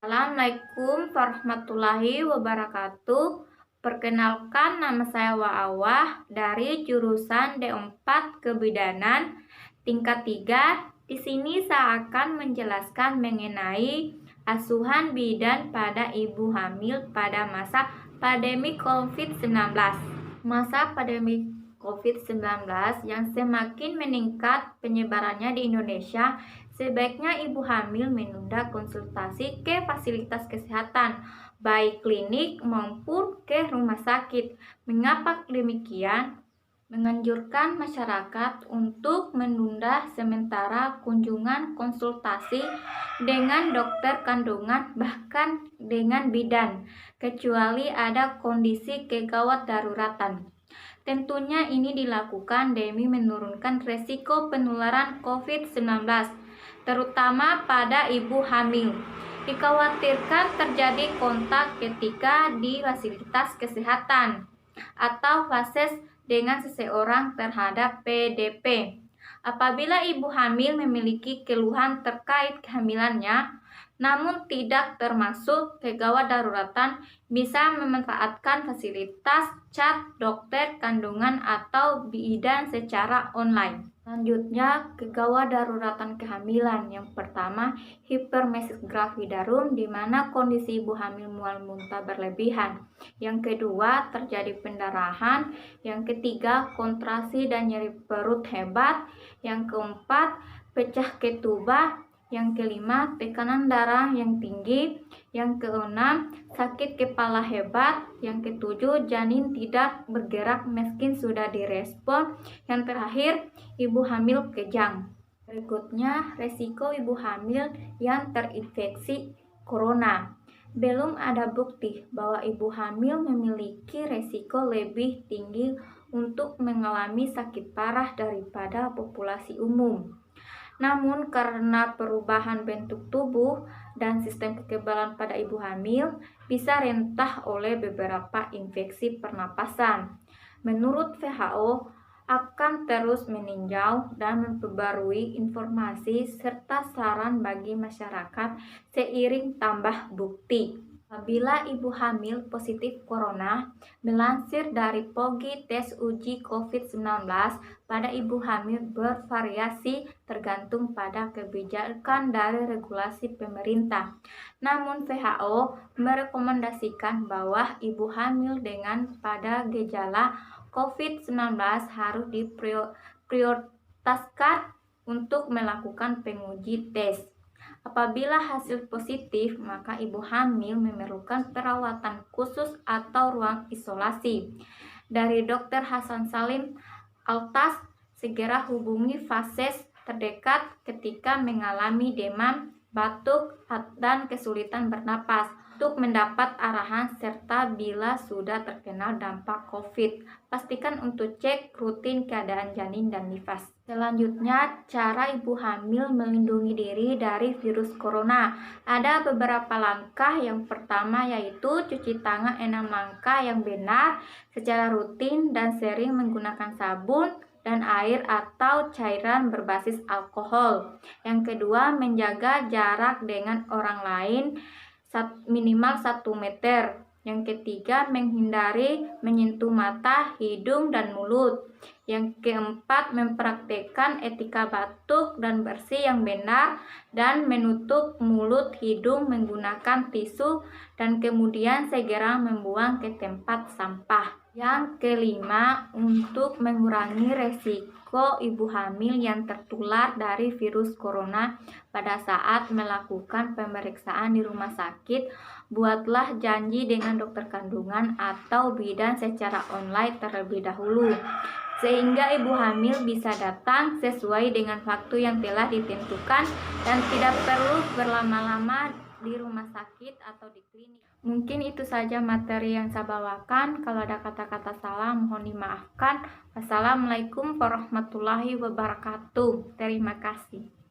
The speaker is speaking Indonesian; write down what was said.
Assalamualaikum warahmatullahi wabarakatuh. Perkenalkan, nama saya Wa'awah dari jurusan D4 Kebidanan tingkat 3. Di sini saya akan menjelaskan mengenai asuhan bidan pada ibu hamil pada masa pandemi COVID-19. Masa pandemi COVID-19 yang semakin meningkat penyebarannya di Indonesia, sebaiknya ibu hamil menunda konsultasi ke fasilitas kesehatan, baik klinik maupun ke rumah sakit. Mengapa demikian? Menganjurkan masyarakat untuk menunda sementara kunjungan konsultasi dengan dokter kandungan, bahkan dengan bidan, kecuali ada kondisi kegawat daruratan. Tentunya ini dilakukan demi menurunkan resiko penularan COVID-19, terutama pada ibu hamil. Dikhawatirkan terjadi kontak ketika di fasilitas kesehatan atau fases dengan seseorang terhadap PDP. Apabila ibu hamil memiliki keluhan terkait kehamilannya, namun tidak termasuk kegawat daruratan, bisa memanfaatkan fasilitas chat dokter kandungan atau bidan secara online. Selanjutnya, kegawat daruratan kehamilan. Yang pertama, hipermesis gravidarum, di mana kondisi ibu hamil mual muntah berlebihan. Yang kedua, terjadi pendarahan. Yang ketiga, kontrasi dan nyeri perut hebat. Yang keempat, pecah ketubah. Yang kelima, tekanan darah yang tinggi. Yang keenam, sakit kepala hebat. Yang ketujuh, janin tidak bergerak meski sudah direspon. Yang terakhir, ibu hamil kejang. Berikutnya, resiko ibu hamil yang terinfeksi corona. Belum ada bukti bahwa ibu hamil memiliki resiko lebih tinggi untuk mengalami sakit parah daripada populasi umum. Namun karena perubahan bentuk tubuh dan sistem kekebalan pada ibu hamil bisa rentan oleh beberapa infeksi pernapasan. Menurut WHO, akan terus meninjau dan memperbarui informasi serta saran bagi masyarakat seiring tambah bukti. Apabila ibu hamil positif corona, melansir dari POGI tes uji COVID-19 pada ibu hamil bervariasi tergantung pada kebijakan dari regulasi pemerintah. Namun WHO merekomendasikan bahwa ibu hamil dengan pada gejala COVID-19 harus diprioritaskan untuk melakukan penguji tes. Apabila hasil positif, maka ibu hamil memerlukan perawatan khusus atau ruang isolasi. Dari Dr. Hasan Salim Altas, segera hubungi fases terdekat ketika mengalami demam, batuk, dan kesulitan bernapas untuk mendapat arahan serta bila sudah terkena dampak COVID. Pastikan untuk cek rutin keadaan janin dan nifas. Selanjutnya, cara ibu hamil melindungi diri dari virus corona. Ada beberapa langkah. Yang pertama yaitu cuci tangan 6 langkah yang benar secara rutin dan sering menggunakan sabun dan air atau cairan berbasis alkohol. Yang kedua, menjaga jarak dengan orang lain minimal 1 meter. Yang ketiga, menghindari menyentuh mata, hidung, dan mulut. Yang keempat, mempraktekkan etika batuk dan bersih yang benar dan menutup mulut hidung menggunakan tisu dan kemudian segera membuang ke tempat sampah. Yang kelima, untuk mengurangi resiko ibu hamil yang tertular dari virus corona pada saat melakukan pemeriksaan di rumah sakit, buatlah janji dengan dokter kandungan atau bidan secara online terlebih dahulu, sehingga ibu hamil bisa datang sesuai dengan waktu yang telah ditentukan dan tidak perlu berlama-lama di rumah sakit atau di klinik. Mungkin itu saja materi yang saya bawakan. Kalau ada kata-kata salah mohon dimaafkan. Wassalamualaikum warahmatullahi wabarakatuh. Terima kasih.